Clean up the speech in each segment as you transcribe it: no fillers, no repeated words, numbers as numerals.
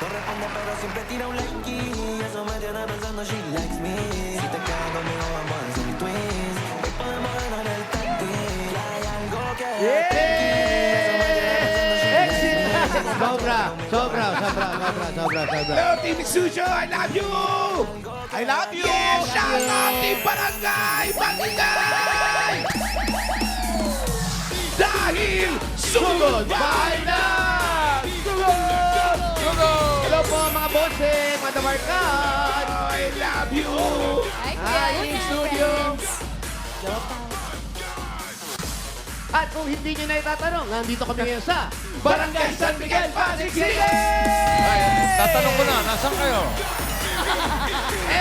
No responde pero siempre tira un like y eso me tiene pensando she likes me. Si te quedas conmigo vamos a hacer twins. Hoy podemos ganar el táctil. Hay algo que eso me tiene pensando she likes me. Sobra. Hello, Team Sujo, I love you! I love you! Yes, shout out Team Barangay! Barangay! Dahil sugod bayan! Sugod! Hello po mga bossing, mga markat. I love you! Hi, Team Studio. At kung hindi nyo na itatanong, nandito kami ngayon sa Barangay San Miguel, Pasig City! Tatanong ko na, nasaan kayo?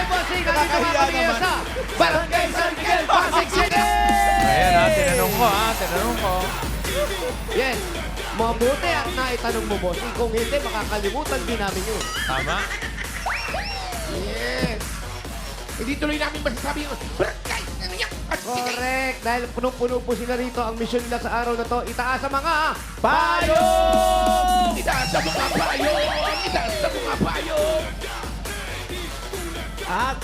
bossing, nandito nga kami ngayon sa Barangay San Miguel, Pasig City! Ayan tinanong ko. Yes, mabuti at naitanong mo, bossing. Kung hindi, makakalimutan din namin yun. Tama? Yes! Hindi tuloy namin masasabi yung Barangay San Miguel, Pasig City! Correct, dahil punong-puno po sila rito. Ang mission nila sa araw na to, itaas sa mga Payong! Itaas sa mga payong! Itaas sa mga payong! At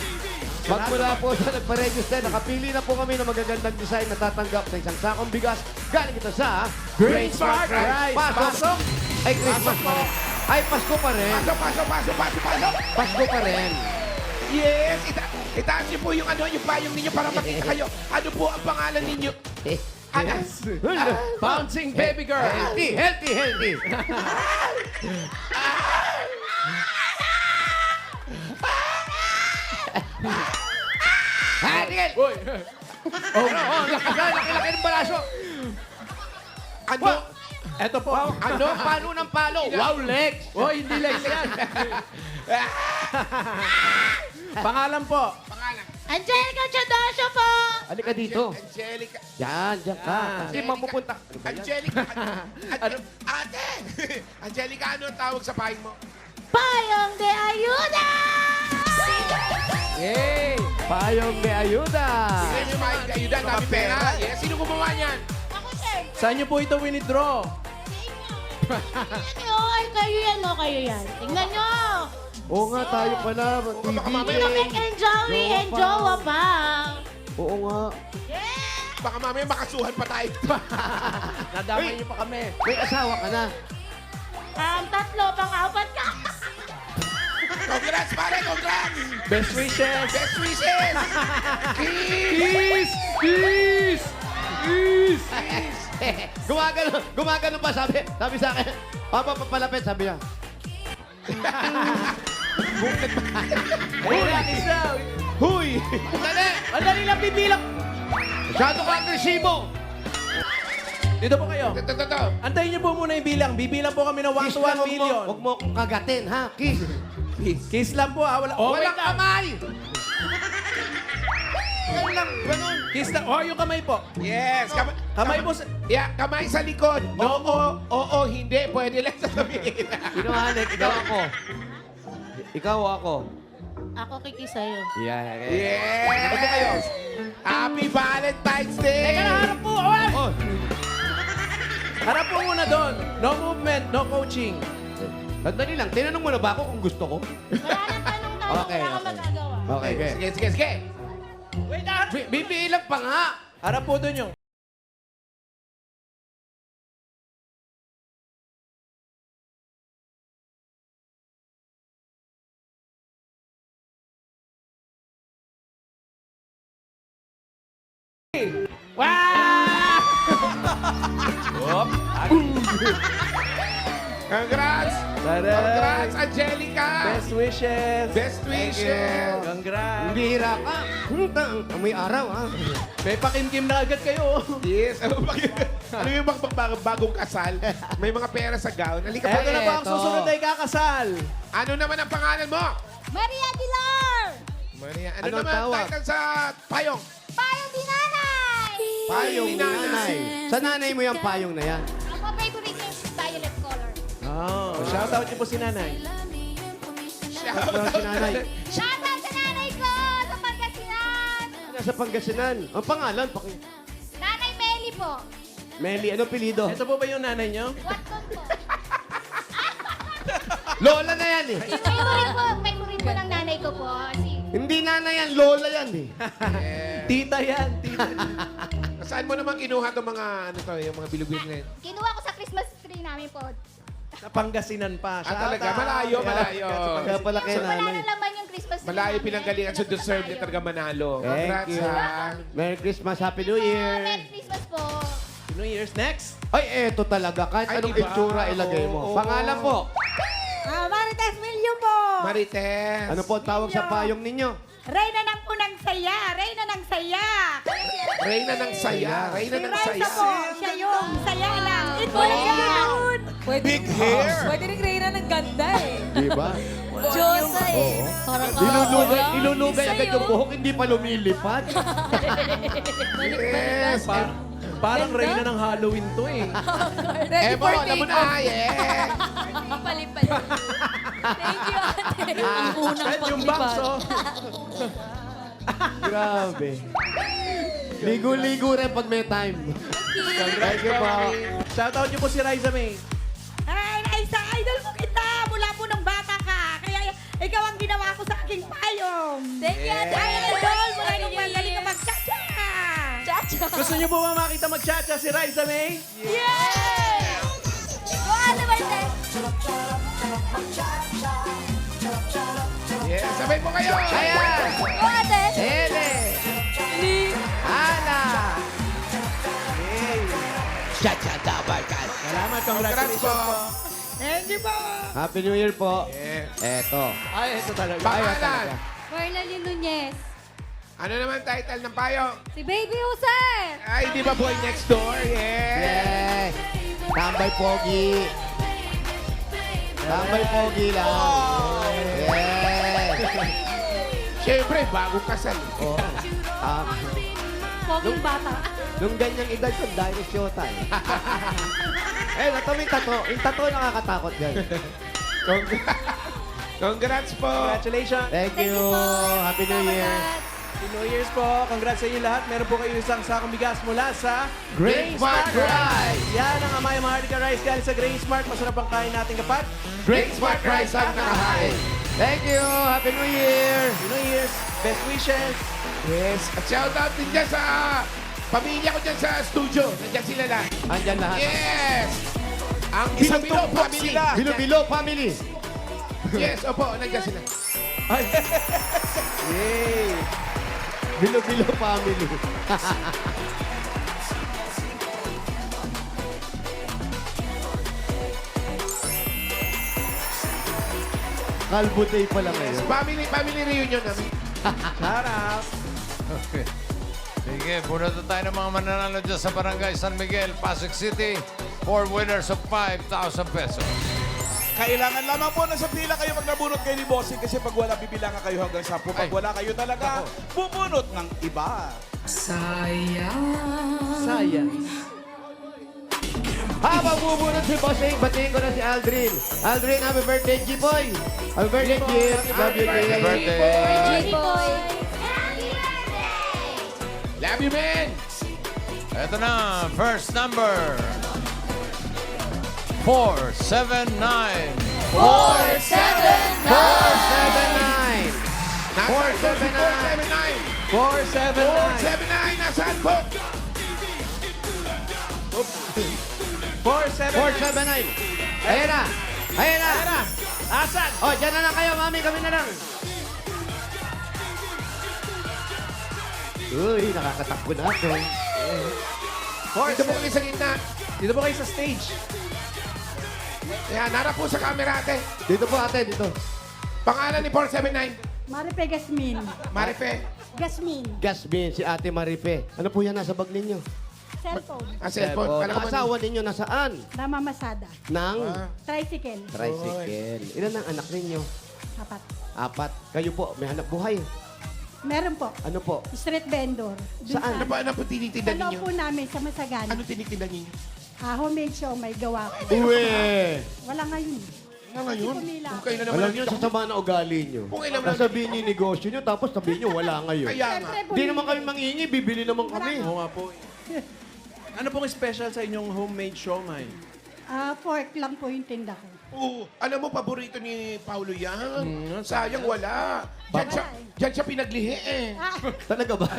magmula po sa nagpa-register, nakapili na po kami ng magagandang design na tatanggap ng isang sakong bigas. Galing ito sa Great Smart Rice! Pasok! Ay, Christmas pa rin. Ay, Pasko pa rin. Pasok! Pasko pa rin. Yes! Itaas niyo po yung yung payong ninyo para makita kayo. Ano po ang pangalan ninyo? Bouncing baby girl! Healthy. Tigil! Uy! Laki ng balaso. Ano? Eto po. Ano? Palo ng palo. Wow, legs. Oh, hindi legs yan. Pangalan po. Angelica Chadosho po! Halika dito. Angelica. Yan, diyan ka. Kasi mapupunta. Angelica. Ano? Ate! Angelica, ano ang tawag sa payong mo? Payong de Ayuda! Yay! Payong de ayuda. Sino yung payong kayo dyan? Dami pera. Yes, sino gumawa niyan? Ako, sir. Saan niyo po ito winidraw? Tingnan nyo. Ay, kayo yan, o. Kayo yan. Tingnan nyo. Oo nga, tayo pala. Hindi na make and Joey and Jowa pa. Oo nga. Yeah! Baka mamaya makasuhan pa tayo. Nadamay niyo pa kami. May asawa ka na. Tatlo, pang-apat ka. Congrats, pare! Congrats! Best wishes! Best wishes! Kiss! Peace! Peace! Gumagano pa, sabi sa akin. Papa, papalapit, sabi niya. Ayun, isa! Huy! Dali! Ang dali lang bibilang! Masyado ka agresibo! Dito po kayo. Ito. Antayin niyo po muna yung bilang. Bibilang po kami ng 1 to 1 million. Huwag mo akong kagatin, ha? Kiss! Kiss lang po, ha? Walang kamay! Ganun lang, ganun. Kiss lang. Oh, yung kamay po. Yes! Kamay po sa... Yeah, kamay sa likod. Oo, hindi. Pwede lang sasabihin. Inuhanik, ikaw ako. Ikaw ako. Ako kiki sa'yo. Yeah. Yes! Happy Valentine's Day! Teka na, harap po! Oy! Oh, Harap po muna doon. No movement, no coaching. sandali lang. Tinanong mo na ba ako kung gusto ko? Wala nang tanong-tanong. Okay, Wala kang okay. magagawa. Okay. Sige. Wait, harap! Bibilang pa nga. Harap po doon yung... Wow! Whoop! Congrats! Tada! Congrats, Angelica! Best wishes! Best wishes! Congrats! Bihira ka. Amoy araw, ha? May pakimkim na agad kayo. Yes! Ano yung bagong kasal? May mga pera sa gown. Halika pa. Eto na ba ang susunod na ikakasal? Ano naman ang pangalan mo? Maria Dilar! Maria, ano Anong naman ang tawag? title sa payong? Payong di nanay! Payong ni ni nanay. Sa nanay mo yung payong na yan. Ako favorite yung violet color. Oh, shoutout niyo po si nanay. At si nanay. Shoutout sa nanay ko sa Pangasinan! Nasa Pangasinan. Ang pangalan, Nanay Meli po. Meli, ano pilido? Ito po ba yung nanay niyo? Watson po. Lola na yan eh. Favorite po ng nanay ko po. Hindi nanay yan, lola yan eh. Tita yan, tita. Saan mo naman kinuha itong mga, ano to, yung mga bilog-bilog na yun? Kinuha ko sa Christmas tree namin po. Napangasinan pa. Ah, talaga? Malayo, malayo. Kaya pala kay So, wala nanay. na laman yung Christmas tree Malayo namin. pinanggalingan. So, deserve niya talaga manalo. Thank Congrats, you. ha? Merry Christmas, Happy New Merry Year. Christmas po. New Year's next. Ay, eto talaga. Kahit Ay, anong iba. itsura ilagay mo. Oo. Pangalan po. Marites Milyo po. Marites. Ano po ang tawag sa payong ninyo? Reyna ng punang saya. Reyna ng saya. Reyna ng saya. Reyna Si ng Raisa saya. po. Siya yung saya lang. Ito lang yun. Big hair! Pwede rin Reyna ng ganda eh. Di ba? Diyosa eh. Parang Ilulugay agad yung buhok, hindi pa lumilipad. Yes. Parang reyna ng Halloween to eh. Ready Emo, for alam mo na, yeah. Palipad. Thank you, ate. Ang unang Yan yung box, oh. Grabe. Ligo-ligo rin pag may time. Thank you po. Shoutout niyo po si Raisa May. Ay, Raisa, idol ko kita. Mula po nung bata ka. Kaya ikaw ang ginawa ko sa aking payong. Thank you, ate. Ay, idol, mula nung magaling ka magtsatsa. Chacha. Gusto niyo po ba makita mag-chacha si Raisa May? Yay! Go, Ate Martes. Yeah, sabay po kayo. Ayan! Go, Ate. Ele! Ana! Chacha dapat ka. Salamat, Congrats congratulations po. po. Thank you po. Happy New Year po. Yeah. Eto. Ay, ito talaga. Pangalan. Cornelie Nunez. Ano naman title ng payo? Si Baby Jose. Ay, di ba Boy Next Door? Yeah. Yes! Tambay pogi. Tambay pogi lang. Yes! Siyempre, bagong kasal. Oh. Poging bata. Nung ganyang edad ko, dahil showtime. Ito may tato. Yung tato nakakatakot guys. Congrats po. Congratulations. Thank you. Happy New Year. Happy New Year's po. Congrats sa inyo lahat. Meron po kayo isang sakong bigas mula sa Grain Smart Rice. Yan ang Amaya Maharlika Rice galing sa Grain Smart. Masarap ang kain natin kapag Grain Smart Rice ang nakahain. Thank you. Happy New Year. Happy New Year's. Best wishes. Yes. At shoutout din dyan sa pamilya ko dyan sa studio. Nandiyan sila lahat. Andyan lahat. Yes! Ang Bilo family. Bilo-bilo family. Yes, opo, nandiyan sila. Yay. Bilo-bilo family. Kalbutay pala ngayon. Family reunion namin. Sarap. Okay. Sige, bunot na tayo ng mga mananalo dyan sa Barangay San Miguel, Pasig City. 4 winners of 5,000 pesos. Kailangan lamang po na sa pila kayo pag nabunot kayo ni Bossing kasi pag wala, bibilangan kayo hanggang 10. Pag Ay. wala kayo talaga, bubunot ng iba. Sayang. Habang bubunod si Bossing, batiin ko na si Aldrin. Aldrin, happy birthday, G-Boy. Happy birthday, G. Love you, Happy G. birthday. Boy. Love you, man! Ito na, first number. 479. 479. 479. 479. 479, nasaan po? 479. 479. Ayan na. Ayan na. Asan? Oh, dyan na lang kayo, mami. Kami na lang. Uy, nakakatakbo na ako. Dito po kayo sa gitna. Dito po kayo sa stage. Yan, harap po sa camera, ate. Dito po, ate, dito. Pangalan ni 479. Maripe Gasmin. Marife. Gasmin. Gasmin, si ate Marife. Ano po yan nasa bag ninyo? Cellphone. Cellphone. Ang Kala ko man- asawa ninyo nasaan? Namamasada. Nang Tricycle. tricycle. Ilan ang anak ninyo? 4. 4. Kayo po, may hanap buhay. Meron po. Ano po? Street vendor. Dun Saan? Ano po Sa tinitinda loob ninyo? po namin sa Masagana. Ano tinitinda ninyo? Homemade show, may gawa ko. Uwe! Wala ngayon. Nga ngayon? Pumila. Kung kayo na naman. Alam niyo, sa sama na ugali niyo. Kung ilan lang- Nasabihin niyo yung negosyo niyo, tapos sabihin niyo, wala ngayon. Kaya nga. Siyempre, Hindi naman kami mangingi, bibili naman kami. Oo nga po. Ano pong special sa inyong homemade siomay? Pork lang po yung tinda ko. Oo, alam mo, paborito ni Paulo yan. sayang. Sayang wala. Diyan siya pinaglihi eh. Talaga ba?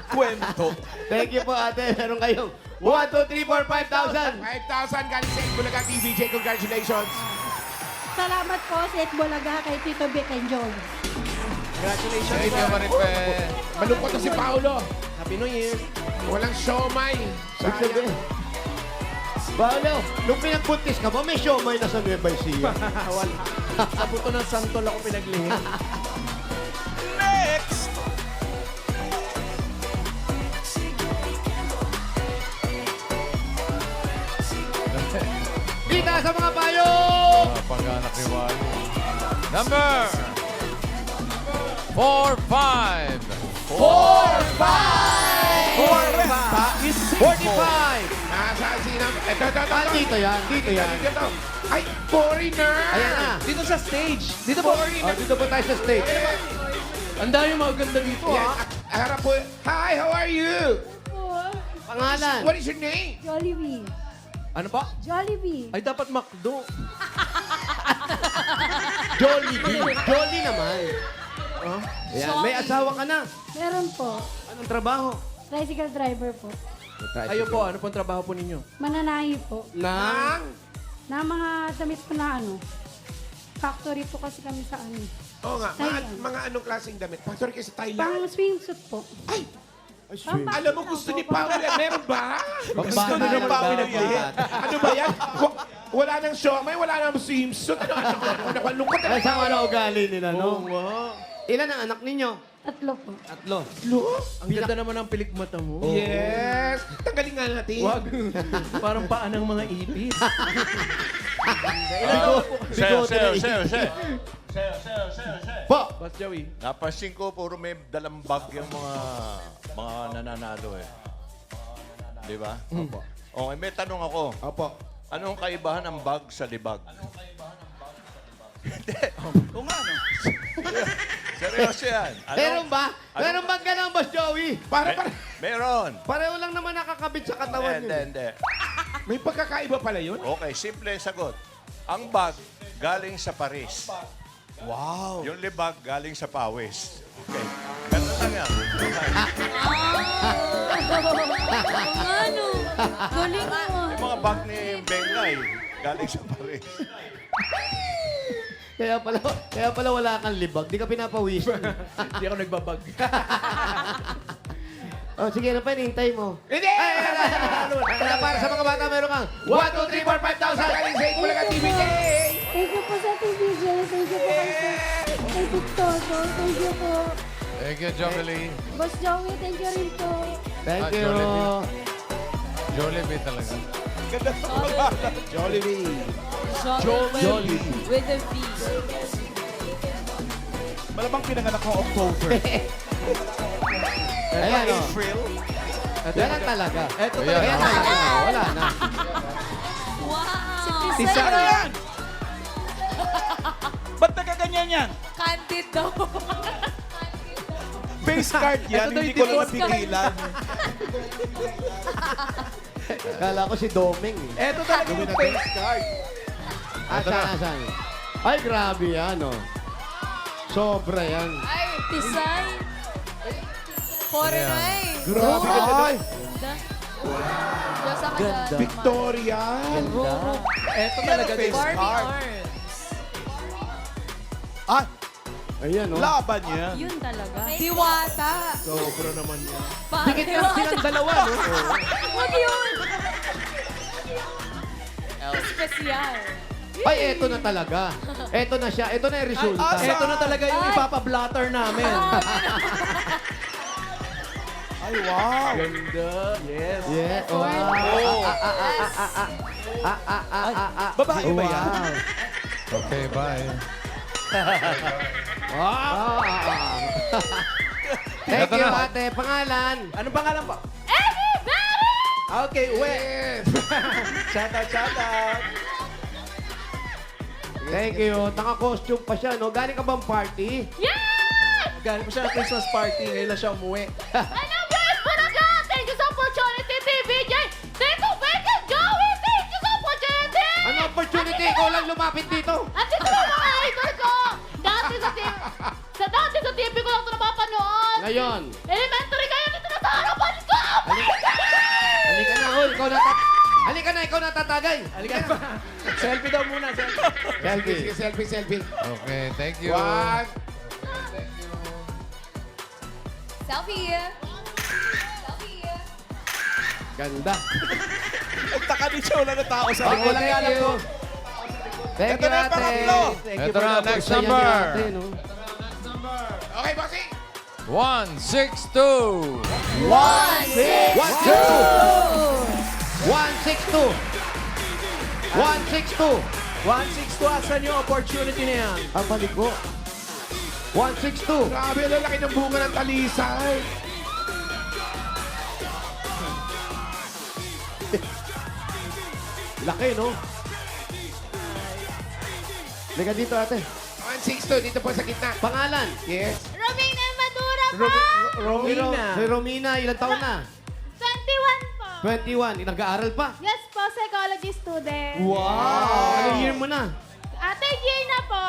Kwento. Thank you po, ate. Meron kayong 1, 2, 3, 4, 5,000. 5,000 galing sa Bulaga TVJ. Congratulations. Salamat po sa Itbulaga kay Tito Vic and Joel. Congratulations. Thank you, Marife. Malungkot na si Paulo. Happy New Year. Walang siomay. Ibig sabihin, Paolo, nung pinagbuntis ka ba, may siomay na sa Nueva Ecija. Wala. Sa buto ng santol ako pinaglihim. Next! Dita sa mga payo! Mga pag-anak ni Wally. Number 45. 45! Nasaan si Nam? Ito. Ah, dito yan, dito yan. Dito. Ay, foreigner! Ayan na. Dito sa stage. Dito po. Oh, dito po tayo sa stage. Ang dami mga ganda dito, Yan, ha? harap po. Hi, how are you? Pangalan. What is your name? Jollibee. Ano pa? Jollibee. Ay, dapat McDo. Jollibee. Jolly naman. Oh, ayan. May asawa ka na. Meron po. Anong trabaho? Tricycle driver po. Ayo po, ano pong trabaho po ninyo? Mananahi po. Na? Na mga damit po na ano. Factory po kasi kami sa ano. Oo nga, Thailand. mga anong klaseng damit? Factory kayo sa Thailand. Pang swimsuit po. Ay, Pang- alam mo gusto ni Paolo yan. Meron ba? Gusto na ng Paolo yan. Ano ba yan? Wala nang siomay, wala nang swimsuit. Ano, lungkot Ay, saan ano ugali nila, no? wow. Ilan ang anak ninyo? 3 po. 3. Ang ganda naman ng pilikmata mo. Yes. Tanggalin nga natin. Wag. Parang paan ng mga ipis. Po! Boss Joey. Napansin ko, puro may dalang bag yung mga nananalo eh. Di ba? Opo. Okay, may tanong ako. Opo. Anong kaibahan ng bag sa libag? Kung ano? Seryoso yan. Meron ba? Meron bang ganun, Boss Joey? Para. Meron. Pareho lang naman nakakabit sa katawan Hindi, yun. hindi. May pagkakaiba pala yun? Okay, simple yung sagot. Ang bag galing sa Paris. Wow. Yung libag galing sa pawis. Okay. Ganun lang yan. Ano? Galing mo. Yung mga bag ni Bengay galing sa Paris. Kaya pala wala kang libag. Di ka pinapawis. Hindi ako nagbabag. Oh, sige, ano pa hinihintay mo? Hindi! Kaya para sa mga bata, meron kang 1, 2, 3, 4, 5,000. Galing sa Bulaga TVJ! Thank you po sa TVJ. Thank you po kay Victorio. Thank you po. Thank you, Jolie. Boss Joey, thank you rin po. Thank Ah, you. Jollibee talaga. Ganda sa pangalan. Jollibee. Jollibee. With a V. Malamang pinanganak ko October. Ayan, o. April. Yan ang talaga. Eto Ayan, Ayan ah. talaga. Wala na. Wow. Tisay. Ano yan? Ba't nagaganyan yan? Candid daw. Face card yan, Ito daw hindi yung ko lang default card. napigilan. Kala ko si Doming. Eh. Eto talaga yung face card. Asan? Ay, grabe yan, o. Sobra yan. Ay, Tisay. Foreigner. Grabe ka Ay! Diyos ang ganda. Victoria. Eto talaga din. Barbie card. arms. Ah, Ayan, o. laban niya. Yun talaga. Diwata. Sobra naman yan. Dikit lang silang dalawa, no? Huwag yun. Espesyal. Ay, eto na talaga. Eto na siya. Eto na yung resulta. Eto na talaga yung Ay. ipapa-blatter namin. Ay, wow. Ganda. Yes. Yeah. Wow. Babae ba yan? Wow. Okay, bye. Wow. Thank Eto you, na. ate. Pangalan? Anong pangalan po? Okay, uwi. Shout out. Thank you. Naka-costume pa siya, no? Galing ka bang party? Galing po siya ng Christmas party. Ngayon lang siya umuwi. Ano, guys? Bulaga! Thank you sa opportunity, TVJ! Tito Vic and Joey! Thank you sa opportunity! Ano opportunity? opportunity. Ikaw lang lumapit dito. At ito na mga idol ko! Dati sa TV ko lang ito napapanood. Ngayon. Elementary kayo, dito na sa harapan ko! Oh my God! Halika na, Hul. Halika na, ikaw natatagay. Halika na. Selfie daw muna, selfie. Selfie. Okay, thank you. One. Selfie. Selfie. Ganda. Nagtaka din siya, wala na tao sa Okay, likod. thank you. Thank Ito you, na ang ate. pangatlo. Ito na, next Saya niya, number. ate, no? Okay, bossing. 162. 162. 162. 162, asan yung opportunity na yan? Ang balik ko. 162. Grabe, lalaki ng bunga ng talisay. Laki, no? Liga dito, ate. 162, dito po sa gitna. Pangalan? Yes. Romina Madura po! Romina. Si Romina, ilang taon na? 21 po. 21. Nag-aaral pa? Yes po, psychology student. Wow! Anong year mo na? Ate, year na po.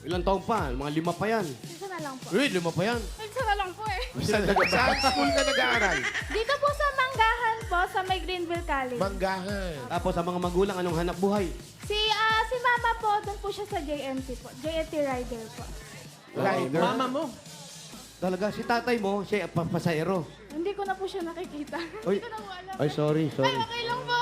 Ilang taon pa? Mga 5 pa yan. Isa na lang po. Uy, 5 pa yan. Isa na lang po eh. Saan school ka nag-aaral? Dito po sa Manggahan po, sa may Greenville College. Manggahan. Tapos sa mga magulang, anong hanap buhay? Si Mama po, doon po siya sa JNT po. JNT Rider po. Rider. Mama mo. Talaga, si tatay mo, siya pasahero. Hindi ko na po siya nakikita. Uy. Hindi ko na po alam. Ay, sorry. Ay, okay lang po.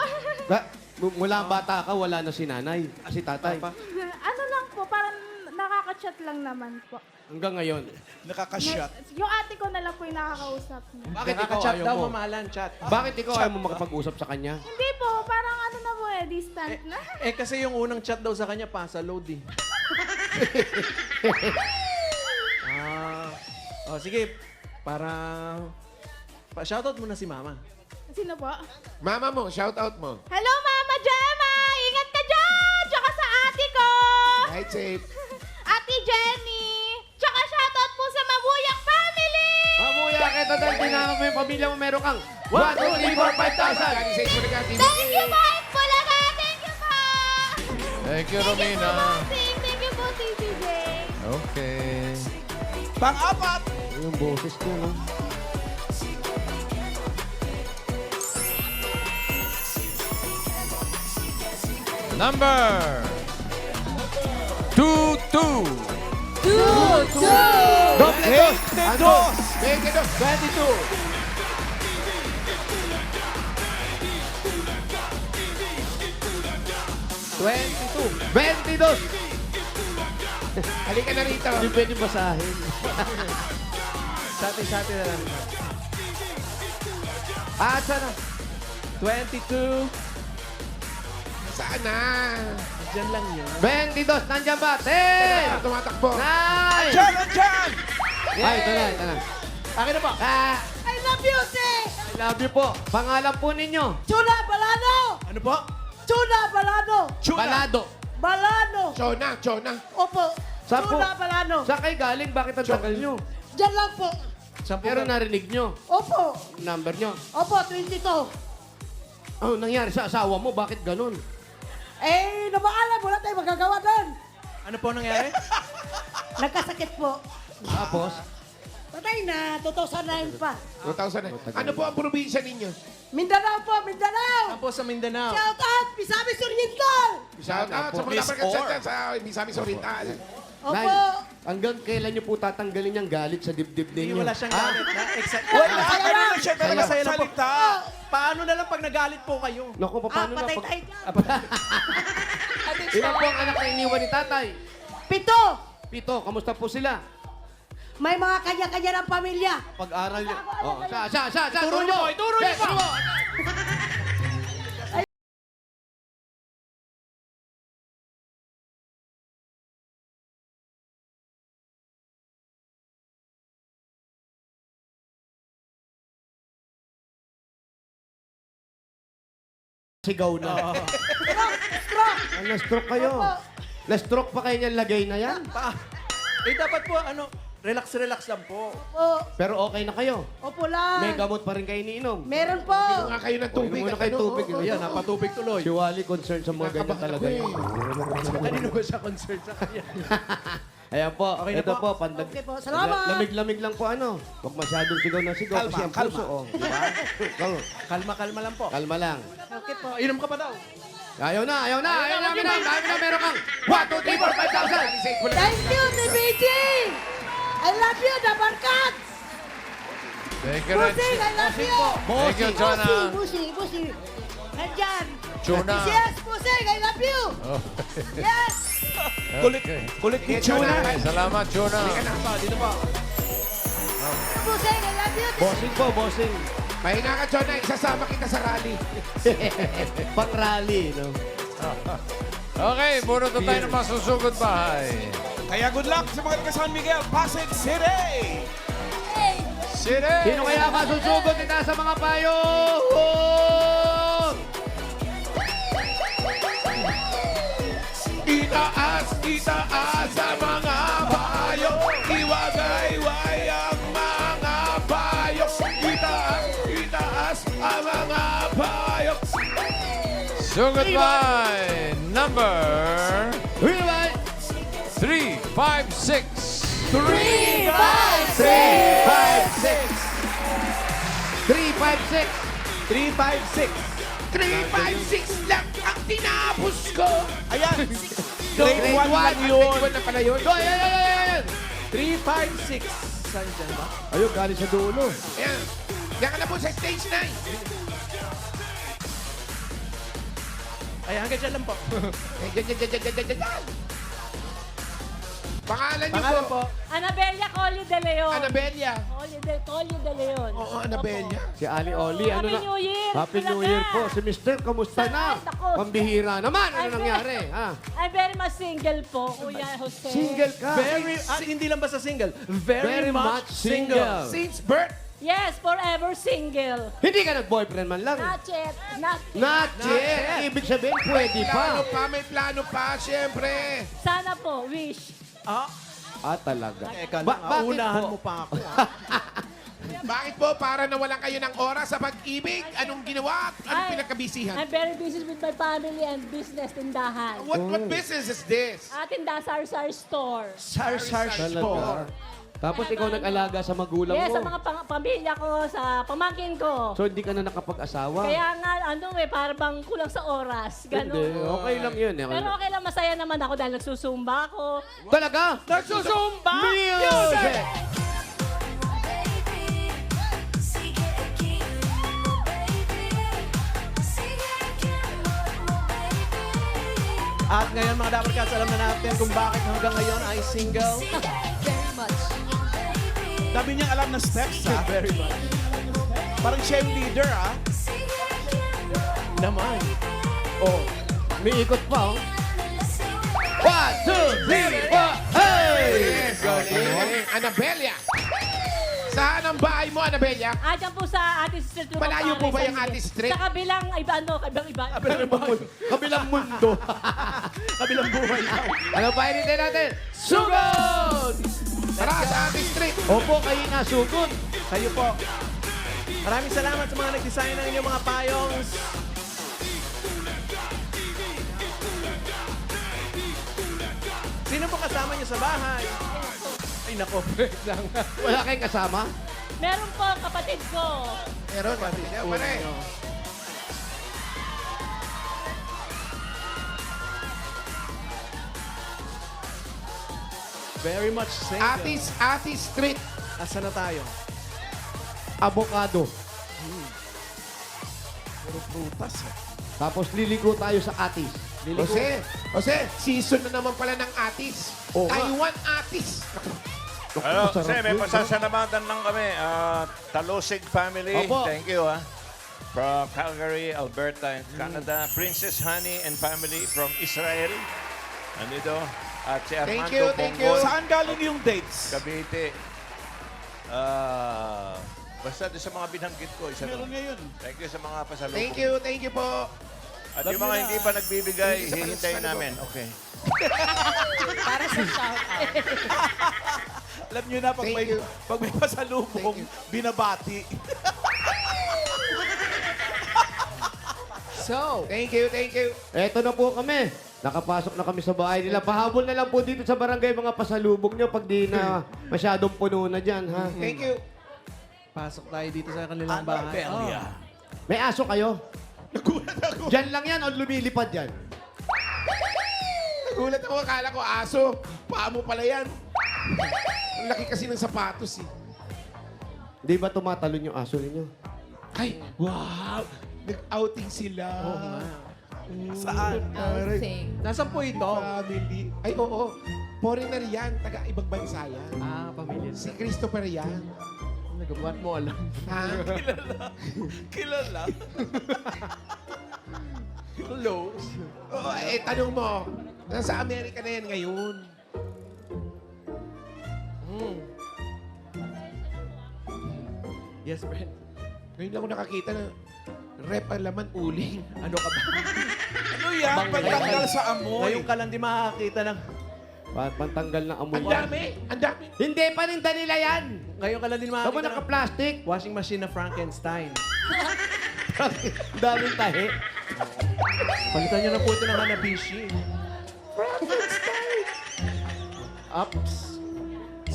Mula bata ka, wala na si nanay. Si tatay. Ano lang po, parang nakaka-chat lang naman po. Hanggang ngayon. Nakaka-shot. Yung ate ko na lang po yung nakakausap niya. Bakit ikaw Nakaka-chat ayaw daw, mo? mamahalan, chat. Bakit ikaw ayaw mo makapag-usap sa kanya? Hindi po, parang ano na po distant na. Kasi yung unang chat daw sa kanya, pasa load eh. Sige. Para... shoutout mo na si Mama. Sino po? Mama mo, shout out mo. Hello, Mama Gemma! Ingat ka dyan! Tsaka sa ate ko! Right safe. Ate Jenny! Tsaka shoutout po sa Mabuyak family! Mabuya, kita dahil tinanong mo yung pamilya mo, meron kang 1, 2, 3, 4, 5,000. Lagi safe mo na ka, TV. Thank you, Mike Bulaga! Thank you po! Thank you, Thank you po, Romina. Bossing! Thank you po, TCJ! Okay. Pang-apat. Yung boses niya, no? Number 22. Doble dos! Ano? 22. 22! Halika na rito. Hindi pwede basahin. Sati na lang. Asa na? 22. Saan na? Diyan lang yun. 22! Nandiyan ba? 10! Tumatakbo. 9! Diyan! Ay, ito na. Akin na po. I love you, te! I love you po. Pangalan po ninyo? Chuna Balano! Ano po? Chuna Balano! Balado. Balano! Chona. Opo. Saan po? Chuna Balano! Saan kayo galing? Bakit ang tagal nyo? Diyan lang po. Pero narinig nyo. Opo. Number nyo. Opo, 22. Ano nangyari sa asawa mo? Bakit ganun? Eh, namaalam, wala tayong magagawa doon. Ano po nangyari? Nagkasakit po. Tapos? Patay na, 2009 pa. 2,000 na. Ano po ang probinsya ninyo? Mindanao po, Mindanao! Ako sa Mindanao. Shout out, Misamis Oriental! Shout out sa mga Miss napagkasatan sa Misamis Oriental. Opo. Nay, hanggang kailan nyo po tatanggalin yung galit sa dibdib Hindi ninyo? wala siyang galit. Wala, ganun na siya talaga Masaya lang po. salita. Paano na lang pag nagalit po kayo? Naku, paano na? Patay Pag... tayo dyan. Ilan po ang anak na iniwan ni tatay? 7. 7. Kamusta po sila? May mga kanya-kanya ng pamilya. Pag-aral niya. Oh, sa. Ituro niyo po, ituro niyo po. Sigaw na. Na-stroke kayo. Na-stroke pa kayo niyan lagay na yan? Dapat po, Relax lang po. Po. Pero okay na kayo. Opo lang. May gamot pa rin kayo iniinom. Meron po. Nga kayo ng tubig. Muna kayo tubig. Ayan, napatubig tuloy. Si Wally concerned sa mga ganyan talaga yun. Kanino ba siya concerned sa kanya? Ayan po. Okay na Ito po. po. Pandag. Okay po. Salamat. Lamig-lamig lang po ano. Huwag masyadong sigaw na sigaw. Kalma, Kasi ang kalma. puso. Oh, diba? Kalma lang po. Kalma lang. Okay po. Inom ka pa daw. Ayaw na. Meron kang 1, 2, 3, 4, 5,000. Thank you, TBG! I love you, the Barkats! Thank you, Red. Busing, I love you! Thank you, Jonah. Busi. Nandyan. Tuna. Yes, Busing, I love you! Yes! Kulit ni Chuna. Salamat, Tuna. Dito po. Busing, I love you! Bossing po, bossing. Pahinga ka, Jonah. Isasama kita sa rally. Pang rally, no? Okay, bunot na tayo ng masusugod bahay. Kaya good luck sa mga taga San Miguel, Pasig City! City! Sino kaya masusugod ita sa mga payo? Itaas sa mga bayo. Iwagay-way ang mga bayo. Itaas ang mga bayo. Sugod bahay number 356. 356. 356 lang ang tinapos ko. Ayan! Grade 1 lang yun. Grade 1 na pala yun. Go, ayan. 356. Saan dyan ba? Ayun, galing sa dulo. Ayan. Diyan ka na po sa stage 9. Ay, hanggang dyan lang po. Diyan. Pangalan niyo Pangalan po. po. Annabella Colio de Leon. Annabella. Colio de Leon. Oo, Annabella. Si Ali Oli, ano Happy na? New Year! Happy New Talaga. Year po. Si Mister, kamusta na? Ay, naku. Pambihira naman. Ano Ay, nangyari? Ha? I'm very much single po, Kuya Jose. Single ka? Hindi lang basta single. Very much single. Since birth. Yes, forever single. Hindi ka nag-boyfriend man lang. Not yet. Not Not yet. Ibig sabihin, pwede pa. May plano pa, siyempre. Sana po, wish. Ah, talaga. Teka, Bakit unahan po? mo pa ako. Bakit po? Para nawalan kayo ng oras sa pag-ibig? Anong ginawa? Anong pinagkabisihan? I'm very busy with my family and business tindahan. What business is this? Tinda Sar Store. Talaga. Tapos ikaw nag-alaga sa magulang Yes, mo. sa mga pamilya ko, sa pamangkin ko. So, hindi ka na nakapag-asawa? Kaya nga, parang bang kulang sa oras. Hindi. Ganon. Okay lang yun. Pero okay lang, masaya naman ako dahil nagsusumba ako. Talaga? Nagsusumba! Music! At ngayon mga Dabarkats, alam na natin kung bakit hanggang ngayon ay single. Very much. Dami niyang alam na steps, ha? Very much. Parang siya yung leader, ha? Naman. Oh, may ikot pa, oh. 1, 2, 3, 4, hey! Yes, okay. Annabella. Saan ang bahay mo, Annabella? Dyan po sa Ate Street. Malayo po ba yung Ate Street? Sa kabilang, kabilang iba. Kabilang mundo. Kabilang buhay. Ano pa initin natin? Sugod! Tara, sa Ate Street. Opo, kayo nasugod. Kayo po. Maraming salamat sa mga nag-design ng inyong mga payong. Sino po kasama niyo sa bahay? Ay, nako. lang. Wala kayong kasama? Meron po kapatid ko. Meron, Mabila. Pare. Very much single. Ate Street. Asa na tayo? Avocado. Puro prutas, eh. Tapos liliko tayo sa atis. Jose, season na naman pala ng atis. Oo nga. Taiwan atis. Ano, Masarap kasi may yun, pasasalamatan lang kami. Talosig family, Opo. thank you from Calgary, Alberta, and Canada. Princess Honey and family from Israel. Andito. At si Armando Thank you. Bongbong, Saan galing yung dates? Cavite. Basta doon sa mga binanggit ko. Isa Meron doon. ngayon. Thank you sa mga pasalubong. Thank you po. At yung mga hindi pa nagbibigay, hihintayin namin. Okay. Para sa shout out. Alam nyo na, pag Thank you. may pasalubong, binabati. So, Thank you, thank you. Eto na po kami. Nakapasok na kami sa bahay nila. Pahabol na lang po dito sa barangay mga pasalubong nyo pag di na masyadong puno na dyan, ha? Thank you. pasok tayo dito sa kanilang bahay. Annabelle. May aso kayo? Nagulat ako. Diyan lang yan o lumilipad yan? Nagulat ako. Akala ko aso. Paa mo pala yan. Ang laki kasi ng sapatos eh. Di ba tumatalon yung aso ninyo? Ay, wow! Nag-outing sila. Oo nga. Saan? Outing. Nasaan po ito? Family. Ay, oo. Foreigner yan. Taga ibang bansa yan. Ah, pamilya. Si Christopher yan. Nagabuhat mo alam. Ha? Kilala. Close. Oo, tanong mo. Nasa Amerika na yan ngayon. Yes, friend. Ngayon lang ako nakakita na rep ang laman uling. Ano ka ba? Ano yan? Pagtanggal sa amoy. Ngayon ka lang di makakita ng... Pantanggal na amoy. Ang dami! Ang dami! Hindi, paninda nila yan! Ngayon ka lang din Tama makakita ng... naka-plastic. Washing machine na Frankenstein. Daming tahi. Palitan niyo na po ito ng Hanabishi. Ups.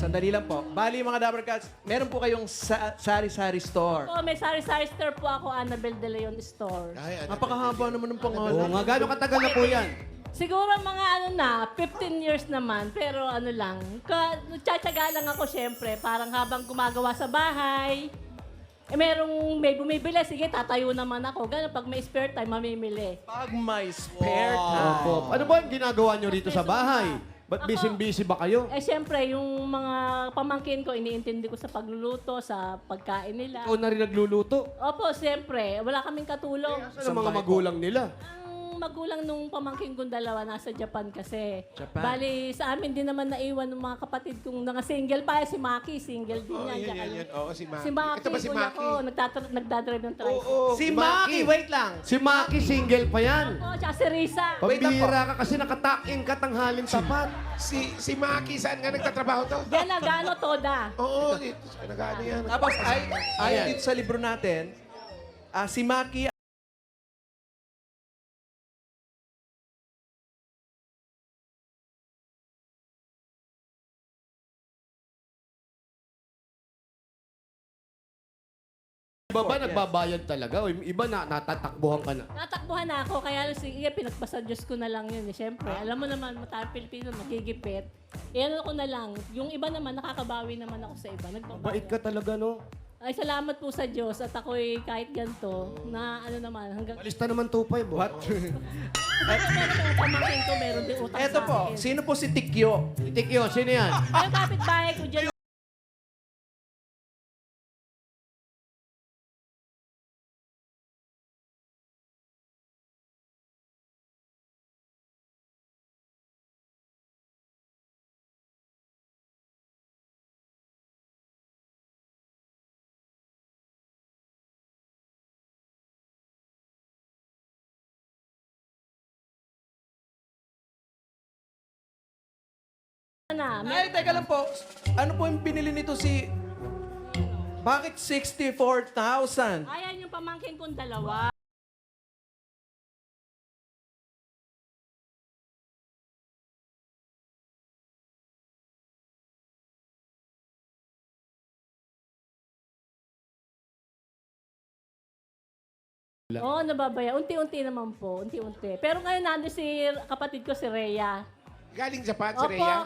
Sandali lang po. Bali, mga Dabber Cats, meron po kayong sari-sari store. Oh, may sari-sari store po ako, Annabelle De Leon Store. Ay, Napakahaba naman ng Oo pangalan. nga, gano'ng katagal na po yan? Siguro mga 15 years naman, pero lang, nagtsatsaga lang ako syempre, parang habang gumagawa sa bahay, may bumibili, sige, tatayo naman ako. Ganun, pag may spare time, mamimili. Pag may spare time. Opo. Ano ba yung ginagawa nyo rito sa bahay? Ba't busy-busy ba kayo? Syempre, yung mga pamangkin ko, iniintindi ko sa pagluluto, sa pagkain nila. Ikaw na rin nagluluto. Opo, syempre, wala kaming katulong. Saan ang mga magulang nila? Ang magulang nung pamangkin kong dalawa nasa Japan kasi. Japan. Bali, sa amin din naman naiwan ng mga kapatid kong mga single pa. Si Maki, single din Oo, yan. yan, Tsaka yan, yan. Oo, si Maki. Si Maki, Ito ba si kuya Maki? ko, nagdadrive ng tricycle. Oo. Si Maki, wait lang. Si Maki, single pa yan. Oo, tsaka si Risa. Wait lang po. Pambira ka kasi nakataking ka tanghalin tapat. Si Maki, saan nga nagtatrabaho to? Yan na, gano toda. Oo, dito. Nag-ano yan. Tapos, ayon dito sa libro natin, si Maki Iba ba nagbabayad talaga? O yung iba na natatakbuhan ka na? Natakbuhan na ako, kaya sige, pinagpasa Diyos ko na lang yun. Siyempre, alam mo naman, matayang Pilipino, magigipit. Ano ko na lang. Yung iba naman, nakakabawi naman ako sa iba. Bait Nagbabayad. ka talaga, no? Ay, salamat po sa Diyos at ako'y kahit ganito, na ano naman, hanggang... Alista naman 2.5, oh. What? Meron yung pamangkin ko, meron din utang Eto sa po, akin. sino po si Tikyo? Itikyo, sino yan? Ay, kapitbahay ko dyan. Na, Ay, teka lang po. Ano po yung binili nito si... Bakit 64,000? ayan yung pamangkin kong dalawa. Oo, nababaya. Unti-unti naman po. Unti-unti. Pero ngayon nandun si kapatid ko si Rhea. Galing Japan, si Opo, Rhea.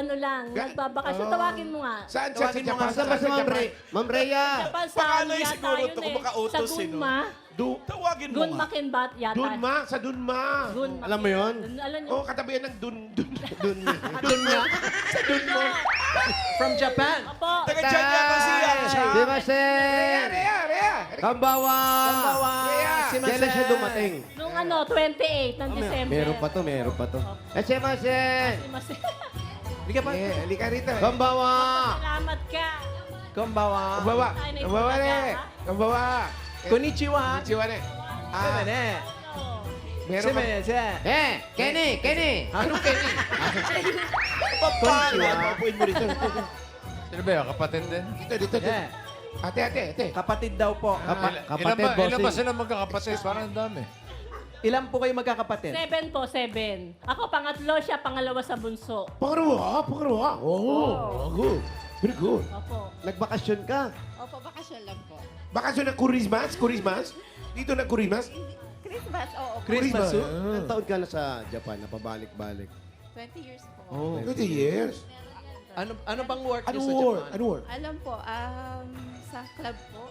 ano lang. Nagbabakasyon. Oh. Tawagin mo nga. Saan siya sa Tawagin mo Japan? nga. Saan ba si Ma'am Rhea? Ma'am Rhea! Japan sa Panganay ano yata siguro yun to, kung baka Sa utos, eh, no? Gunma. Tawagin mo Gun nga. Makinbat yata. Dunma, sa Dunma. Gun Alam mo yun? Alam niyo? Oo, katabi yan ng Dun. Dun. Doon nga. Sa Dunma. From Japan. Opo. Taga-chat niya kasi yan siya. Dimasen! Rhea. Kambawa! Kambawa. Rhea. Si Kailan siya dumating? Nung 28 ng December. Meron pa to. Dimasen! Hindi ka pa? Halika rito. Kambawa! Salamat ka. Kombawa. Kambawa. Ay, may Kambawa talaga, ne. ha? Kambawa. Konnichiwa. Konnichiwa ne. Semene. Meron ka. Semene. Kenny! Anong Kenny? Paano? Konnichiwa. Paupuin mo rito. Sino ba yun? Kapatid din? Dito. Yeah. Ate. Kapatid daw po. Kapatid, Ilan ba bossing. sila magkakapatid? Parang ang dami. Ilan po kayo magkakapatid? 7 po, 7. Ako pangatlo, siya pangalawa sa bunso. Pangalawa. Oh, good. Very good. Opo. Nagbakasyon ka. Opo, bakasyon lang po. Bakasyon ng Kurismas? Dito na Kurismas? Christmas, oo. Christmas, oh. Ilang taon ka na sa Japan? Napabalik-balik. 20 years po. Oh. 20 years. Ano bang work niyo Anong sa work? Japan? Anong work? Alam po, sa club po.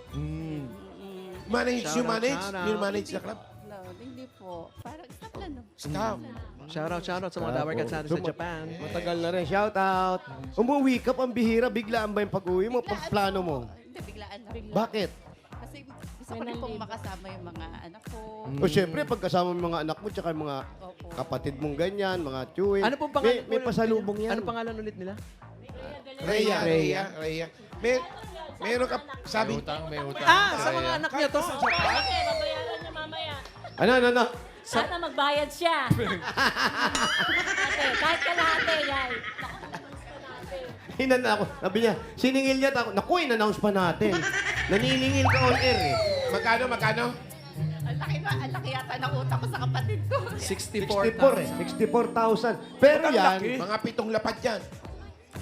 Manage, you manage? Shout out. You manage the club? No, hindi po. Parang staff lang. No? Staff. Shoutout sa mga Dabar Cats natin sa Japan. Matagal na rin. Shout out. Umuwi ka, pambihira. Biglaan ba yung pag-uwi mo? Pag plano mo? Hindi, biglaan lang. Bakit? Kasi gusto ko rin pong makasama yung mga anak ko. O syempre, pagkasama mo yung mga anak mo, tsaka yung mga Opo. kapatid mong ganyan, mga chewin. Ano pong pangalan? May pasalubong yan. Ano pangalan ulit nila? Rhea. Meron ka, May sabi, utang. Sa mga anak niya to sa Japan. Okay, babayaran niya mamaya. Ano? Sana magbayad siya. Ate, kahit kalahati, yan. Hinan ako. Sabi niya, siningil niya. Naku, in-announce pa natin. Naniningil ka on air eh. magkano? Ang laki yata ng utang ko sa kapatid ko. 64 eh. 64,000. 64,000. Pero Ang yan, laki. Mga 7 lapad yan.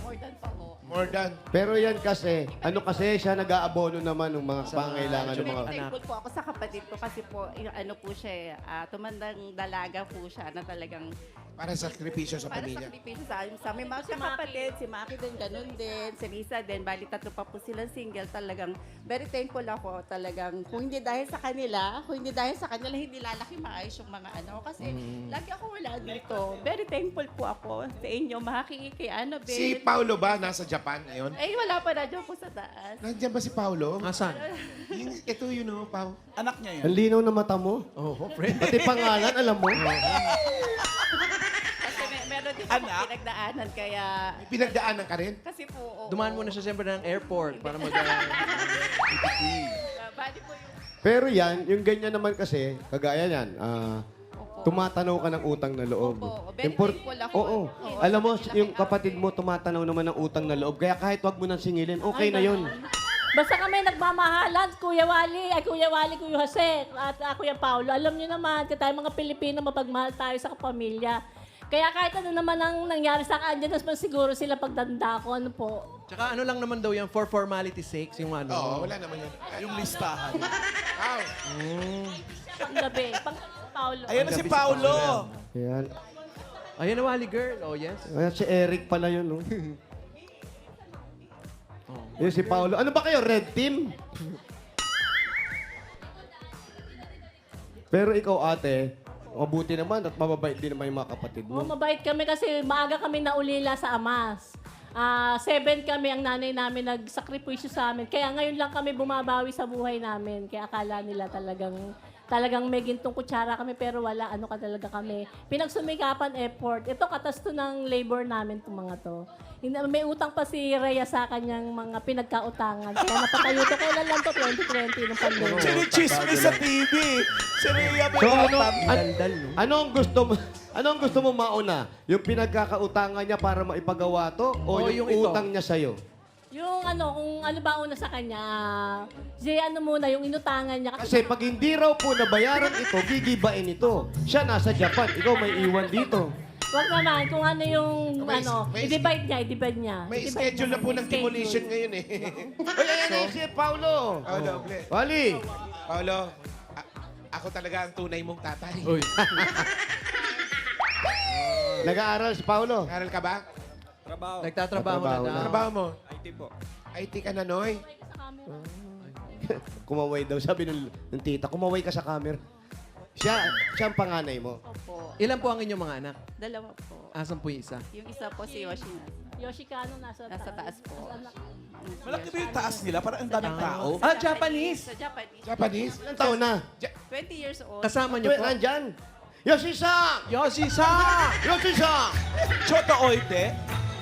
More than pa po. More than. pero yan kasi, siya nag-aabono naman ng mga pangailangan ng mga... Very thankful po ako sa kapatid ko kasi po, po siya, tumandang dalaga po siya na talagang Para sa sakripisyo sa para pamilya. sakripisyo sa amin. Sa amin mga siya kapatid, si Maki din, ganun din, si Risa din, bali tatlo pa po silang single. Talagang very thankful ako talagang. Kung hindi dahil sa kanila, hindi lalaki maayos yung mga ano. Kasi lagi ako wala dito. Very thankful po ako sa inyo, Maki, kay Annabelle. Si Paulo ba nasa Japan ngayon? Ay, wala pa na dyan po sa taas. Nandiyan ba si Paulo? Asan? Ito yun o, Pau. Anak niya yan. Ang linaw na mata mo. Oh, friend. Pati pangalan, alam mo. Kasi meron din ako Anak? pinagdaanan, kaya... Pinagdaanan ka rin? Kasi po, oo. Dumaan muna siya siyempre ng airport para mag... Bali po yung... Pero yan, yung ganyan naman kasi, kagaya yan, tumatanaw ka ng utang na loob. Opo, very thankful ako. Oo. Oo. Alam mo, Laki yung ako. kapatid mo tumatanaw naman ng utang na loob. Kaya kahit wag mo nang singilin, okay na yun. Basta kami nagmamahalan, Kuya Wally, Kuya Jose, at Kuya Paulo. Alam niyo naman, kaya tayo mga Pilipino, mapagmahal tayo sa kapamilya. Kaya kahit ano naman ang nangyari sa kanya, mas siguro sila pagdanda ko, ano po. Tsaka ano lang naman daw yan, for formality sakes, yung ano. Oo, wala naman yan. Yung listahan. Pau. Panggabi, pang Paulo. Ayan na si Paulo. Yan. Ayan na, Wally girl. Oh, yes. Ayan, si Eric pala yun, no? Yun si Paulo. Ano ba kayo, red team? Pero ikaw, ate, mabuti naman at mababait din naman yung mga kapatid Oo, mo. mabait kami kasi maaga kami naulila sa Amas. 7 kami, ang nanay namin nagsakripisyo sa amin. Kaya ngayon lang kami bumabawi sa buhay namin. Kaya akala nila talagang may gintong kutsara kami pero wala, ano ka talaga kami. Pinagsumikapan effort. Ito katas to ng labor namin itong mga to. May utang pa si Rhea sa kanyang mga pinagkautangan. Kaya napatayo to. Kailan lang to? 2020 ng pandemic. Sinichismis sa TV. Si Rhea may So, utang. Daldal, no? Anong gusto mo mauna? Yung pinagkakautangan niya para maipagawa to? O O yung yung ito? utang niya sa'yo? Yung kung ano ba una sa kanya, muna, yung inutangan niya. Kasi pag hindi raw po nabayaran ito, gigibain ito. Siya nasa Japan, ikaw may iwan dito. Wag naman, kung ano yung, May- i-divide niya. May I-divide schedule na po naman, ng schedule. demolition ngayon eh. Ay, ayan si Paulo. Oh, doble. Wally. Paulo, ako talaga ang tunay mong tatay. Uy. Nag-aaral si Paulo. Aral ka ba? Trabaho. Nagtatrabaho na Nagtatrabaho daw. na. Trabaho mo? IT po. IT ka na, Noy? Kumaway daw, sabi ng tita, kumaway ka sa camera. Siya ang panganay mo. Opo. Ilan po ang inyong mga anak? Dalawa po. Asan po yung isa? Yung isa po si Yoshina. Yoshikano nasa Nasa taas po. Malaki ba yung taas nila? Parang ang daming tao. Ah, Japanese! Sa Japanese. Japanese? Ilang taon na? 20 years old. Kasama niyo po? Nandyan. Yoshi-san! Yoshi-san! Yoshi-san! Chota Oite.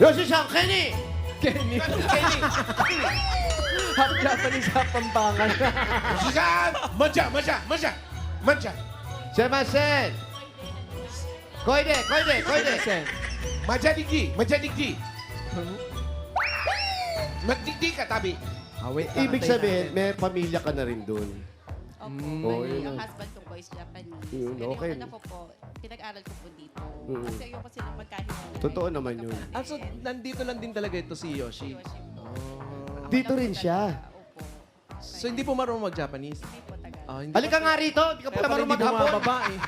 Yoshi-san! Kenny! Kenny. Kenny! Half Japanese, half Pampangan. Suzanne! Manja! Semasen! Koide! Sen. Majadigji! Hindi ka, tabi. Wait, Ibig sabihin, may pamilya ka na rin doon. Opo, Oh, bali, yun yung na. husband ko po is Japanese. Yun, Pero okay. yung anak ko po, pinag-aral ko po dito. Mm. Kasi ayoko silang magkahiwalay. Totoo naman yun. Ah, so nandito lang din talaga ito si Yoshi. Dito rin siya. Opo. So hindi po marunong mag-Japanese? Hindi po tagal. Ah, hindi Halika nga rito, di ka Kaya pala pala marunong hindi maghapon. bumababa eh.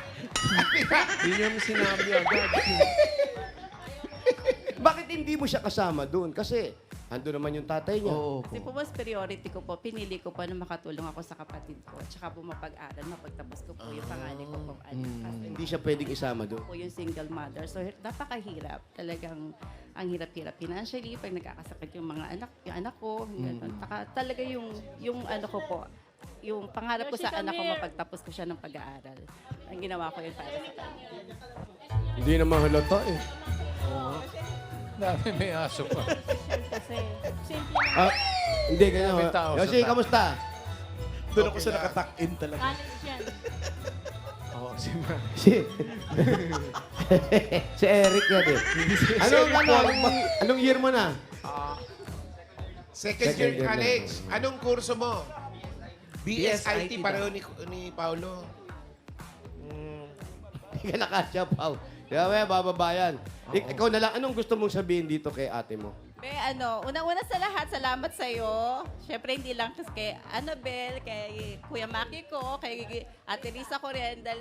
Yun yung sinabi agad. Bakit hindi mo siya kasama doon? Kasi ando naman yung tatay niya. Oo Kasi po. po mas priority ko po, pinili ko po na makatulong ako sa kapatid ko. Tsaka po mapag-aral, mapagtapos ko po yung panganay ko po. Kasi Hindi siya pwedeng isama doon. po yung single mother. So, napakahirap. Talagang ang hirap-hirap financially pag nagkakasakit yung mga anak, yung anak ko. Ganun. Talaga yung ano ko po, yung pangarap ko sa Yoshi, anak ko, come here. mapagtapos ko siya ng pag-aaral. Ang ginawa ko yun para sa kanya. Hindi naman halata eh. Dami may aso pa. Kasi, simple lang. Ah, hindi, ganyan. May tao sa Yoshi, taas. kamusta? Doon ako sa nakatuck-in talaga. College yan. Oo, si Ma. Si Eric yan eh. Anong year mo na? Second Second year year college. Anong kurso mo? BSIT BSIT pareho ni Paulo. Hindi ka nakasya, Pao. Kaya may bababayan. Ikaw na lang, anong gusto mong sabihin dito kay ate mo? Unang-una sa lahat, salamat sa'yo. Siyempre, hindi lang kasi kay Annabel, kay Kuya Maki ko, kay Ate Lisa ko rin. Dahil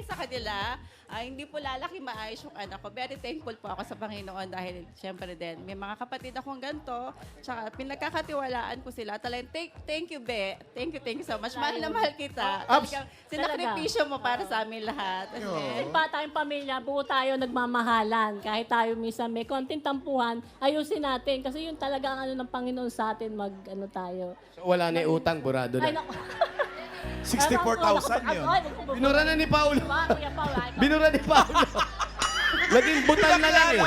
sa kanila, hindi po lalaki maayos yung anak ko. Very thankful po ako sa Panginoon dahil siyempre din, may mga kapatid akong ganito. Tsaka pinagkakatiwalaan ko sila. Talagang thank you, Be. Thank you so much. Mahal na mahal kita. Talagang sinakripisyo mo para sa amin lahat. Kasi pa tayong pamilya, buo tayo nagmamahalan. Kahit tayo minsan may konting tampuhan, ayusin natin. Kasi yun talaga ang ano ng Panginoon sa atin, ano tayo. So, wala na utang, burado Ay, na. naku. 64,000 yun. Binura na ni Paulo. Kuya Paul, ay, Binura ni Paulo. Naging butal na lang eh.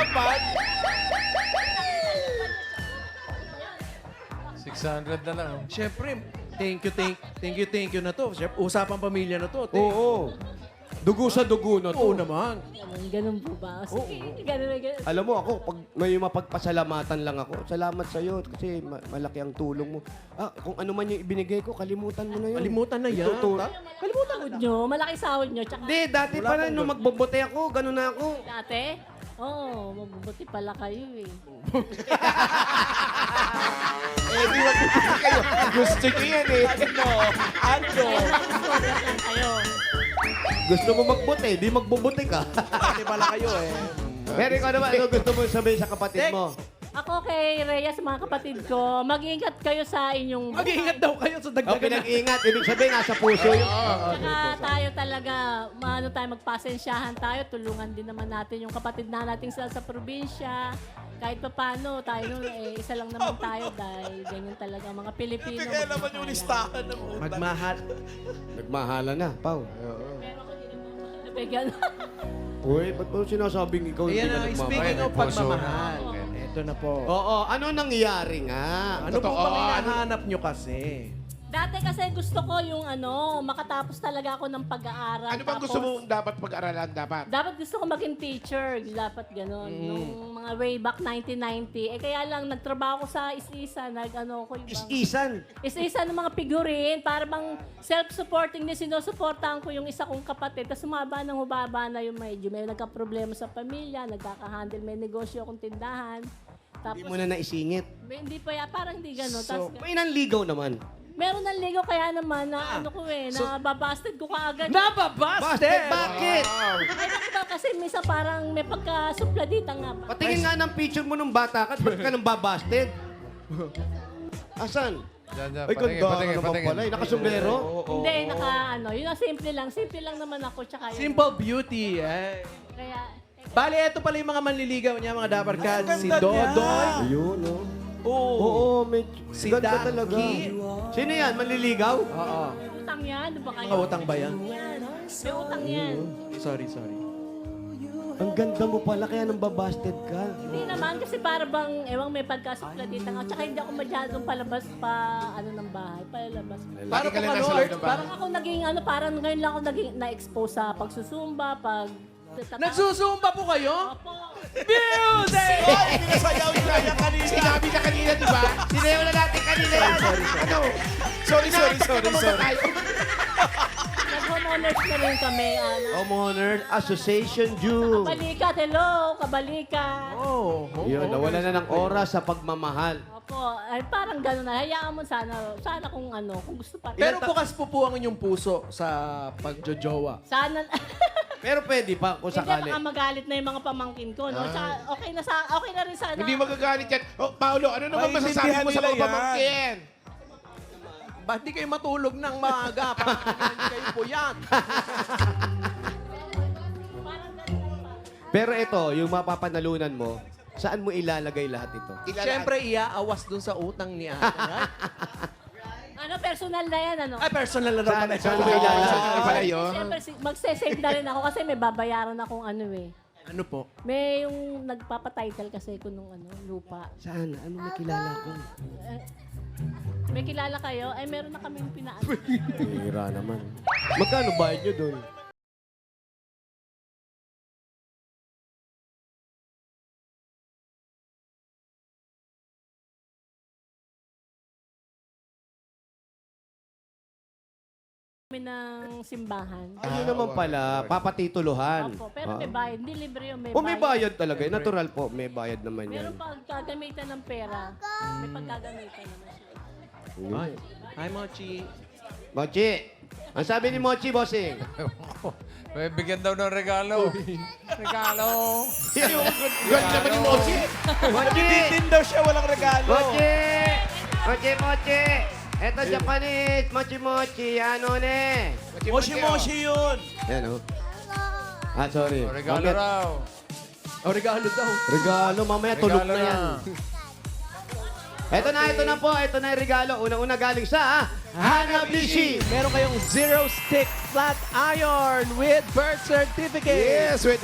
600 na lang. oh. Siyempre, thank you na to. Siyempre, usapang pamilya na to. Oo. Dugo sa dugo na Oo to. naman. ganun po ba? Sige, ganun. Alam mo ako, pag may mapagpasalamatan lang ako, salamat sa iyo kasi malaki ang tulong mo. Kung ano man yung ibinigay ko, kalimutan mo na yun. Kalimutan na yan. Ituturo. Kalimutan nyo, malaki sahod nyo. Tsaka, Hindi, dati pa rin nung magbobote ako, ganun na ako. dati, mabubuti pala kayo eh. Di wag mo kayo. Gusto niyo yan eh. Ano? Lang kayo. Gusto mo magbote, di magbobote ka. Hindi pala kayo eh. Pero ikaw naman, ano gusto mo sabihin sa kapatid mo? Ako kay Rhea, sa mga kapatid ko, mag-ingat kayo sa inyong... Mag-iingat daw kayo sa O, dagdagan na. pinag-ingat. Ibig sabihin, nasa puso yun. Saka tayo talaga, magpasensyahan tayo, tulungan din naman natin yung kapatid na natin sa probinsya. Kahit pa paano, tayo isa lang naman tayo dahil ganyan talaga ang mga Pilipino. Kaya naman yung magmahalan. listahan ng utang. Magmahal. Nagmahala na, Pao. Pero ako hindi naman nabigyan. Uy, ba't mo sinasabing ikaw hindi Ayan ka na, nagmamahal? speaking of Puso na. pagmamahal. Ito na po. Oo, ano nangyari nga? Ano po bang hinahanap nyo kasi? Dati kasi gusto ko yung makatapos talaga ako ng pag-aaral. Ano bang gusto mo dapat pag-aralan dapat? Dapat gusto ko maging teacher. Dapat gano'n. Nung mga way back 1990. Kaya lang, nagtrabaho ko sa Is-Isa. Ko yung Is-isan. Is-isa ng mga figurin. Para bang self-supporting din. Sinusuportahan ko yung isa kong kapatid. Tapos humaba na yung medyo. May nagka-problema sa pamilya. Nagkaka-handle. May negosyo akong tindahan. Tapos, Hindi mo na naisingit. hindi pa parang hindi gano'n. So, Tapos, may nanligaw naman. meron ng ligaw kaya naman na nababasted ko kaagad. Basted! Bakit? Ay, naku ba, kasi minsan parang may pagkasupladita nga ba? Patingin nga ng picture mo nung bata ka, ba't ka nang babasted? Asan? Diyan. Ay, ganda ka naman pala. Nakasombrero? Hindi, yun ang simple lang. Simple lang naman ako. Tsaka yun. Simple beauty. Kaya, Bali, ito pala yung mga manliligaw niya, mga Dapper Cats. Si ganda niya. Dodoy. Ayun, no? Oo. may Si ganda Ducky. talaga. Sino yan? Manliligaw? Oo. may utang yan. Ano ba kayo? Mga utang ba yan? May utang yan. Sorry. Ang ganda mo pala, kaya nang babasted ka. Hindi naman, kasi para bang, may pagkasupladita nga. Tsaka hindi ako masyadong palabas ng bahay. Palabas. Lagi ka lang nasa loob ng bahay. Parang ako parang ngayon lang ako naging na-expose sa pagsusumba, Nagsusumba po kayo? Opo. Music! Ay, pinasayaw nila yan kanina. Sinabi na kanina, di ba? Sinayaw na natin kanina yan. Ano? Sorry. Nag-homeowners na rin kami. Homeowner Association Jew. Kabalikat, hello, kabalikat. Oh, Yun, nawala na ng oras sa pagmamahal. Opo, ay parang gano'n na. Hayaan mo sana kung kung gusto pa. Pero bukas po po ang inyong puso sa pagjojowa. Sana, Pero pwede pa kung hindi sakali. baka magalit na yung mga pamangkin ko, no? Tsaka, okay na rin sana. Hindi magagalit yan. Oh, Paolo, ano naman masasabi mo sa Maintindihan mga nila yan. pamangkin? Ba't di kayo matulog ng maaga? Parang hindi kayo puyat. Pero ito, yung mapapanalunan mo, saan mo ilalagay lahat ito? Siyempre, iaawas dun sa utang ni ate. Right? Personal na yan, ano? Ay, personal na daw pala. Saan mo ilalagay? Ano pala yun? Siyempre, magse-save na rin ako kasi may babayaran akong eh. Ano po? May yung nagpapatitle kasi ko nung lupa. Saan? Ano may kilala ko? May kilala kayo? Ay, meron na kaming pinaan. Hira naman. Magkano bayad nyo doon? ng simbahan. Ano naman pala, papatituluhan. Opo, pero may bayad. Hindi libre yun, may O may bayad talaga. Natural po, may bayad naman yan. Meron pagkagamitan ng pera. May pagkagamitan naman siya. Ay. Hi, Mochi. Mochi! Ang sabi ni Mochi, bossing. May bigyan daw ng regalo. Regalo. Ganda naman ni Mochi. Mochi! Din daw siya, walang regalo. Mochi! Mochi! Eto, Japanese. Mochi. Ano ne? Moshi yun. Yan, oh. Ah, sorry. Regalo Mamaya- raw. O, regalo daw. Regalo, mamaya tulog Regalo na yan. Ito na po. Ito na yung regalo. Unang-una galing sa Hanabishi. Meron kayong zero stick flat iron with birth certificate. Yes, with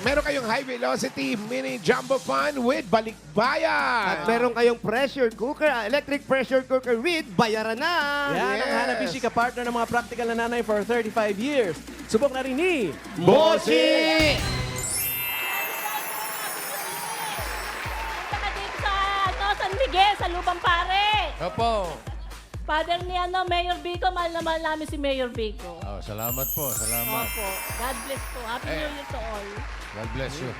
meron kayong high velocity mini jumbo fan with balikbayan. At meron kayong pressure cooker, electric pressure cooker with bayaran na. Yan ang Hanabishi ka-partner ng mga practical na nanay for 35 years. Subok na rin ni Bossy! Saka dito sa San Miguel, sa Lubang Pare. Opo. Father ni Mayor Vico, mahal na mahal namin si Mayor Vico. Oh, salamat po. Salamat. Opo. God bless po. Happy New Year to all. God bless you.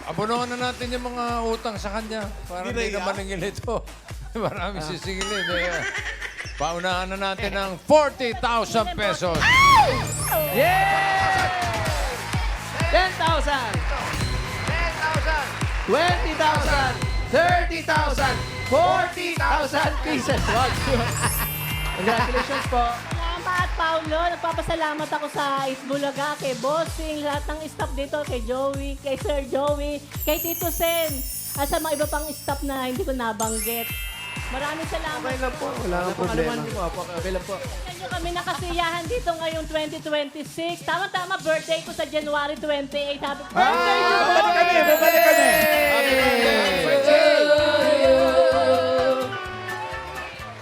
Abonohan na natin yung mga utang sa kanya para hindi na maningil ito. Marami sisingilin. Paunahan na natin ng 40,000 pesos. Yeah! 10,000! 20,000! 30,000! 40,000 pieces! Congratulations po! Salamat, Paulo. Nagpapasalamat ako sa Itbulaga, kay Bossing, lahat ng staff dito, kay Joey, kay Sir Joey, kay Tito Sen, at sa mga iba pang staff na hindi ko nabanggit. Maraming salamat. Okay lang po. Wala kang problema. Okay lang po. Kanya kami nakasiyahan dito ngayong 2026. Tama-tama, birthday ko sa January 28. Happy birthday! Babalik kami.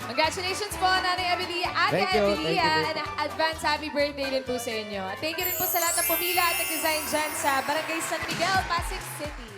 Congratulations po, Nanay Amelia, Ate Thank you, Amelia, thank you. and advance happy birthday din po sa inyo. At thank you rin po sa lahat ng pumila at nag-design dyan sa Barangay San Miguel, Pasig City.